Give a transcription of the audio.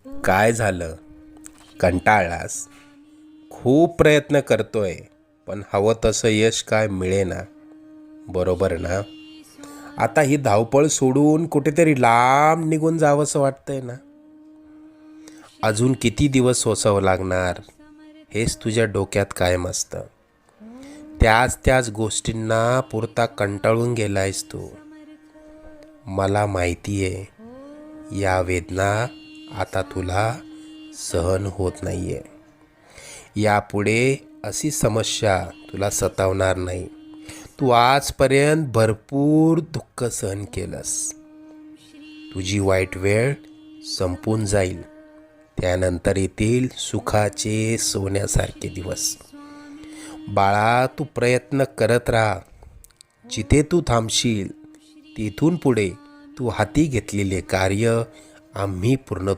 काय झालं? कंटाळलास? खूप प्रयत्न करतोय, पण हवं तसं यश काय मिळेना, बरोबर ना? आता ही धावपळ सोडून कुठेतरी लांब निघून जावंसं वाटतंय ना? अजून किती दिवस सोसावं लागणार हेच तुझ्या डोक्यात कायम असतं. त्याच त्याच गोष्टींना पुरता कंटाळून गेलायस तू. मला माहिती आहे, या वेदना आता तुला सहन होत नाहीये. यापुढे अशी समस्या तुला सतावणार नाही. तू आजपर्यंत भरपूर दुःख सहन केलंस. तुझी वाईट वेळ संपून जाईल. त्यानंतर येतील सुखाचे सोन्यासारखे दिवस. बाळा, तू प्रयत्न करत राहा. जिथे तू थांबशील तिथून पुढे तू हाती घेतलेले कार्य आम्ही पूर्ण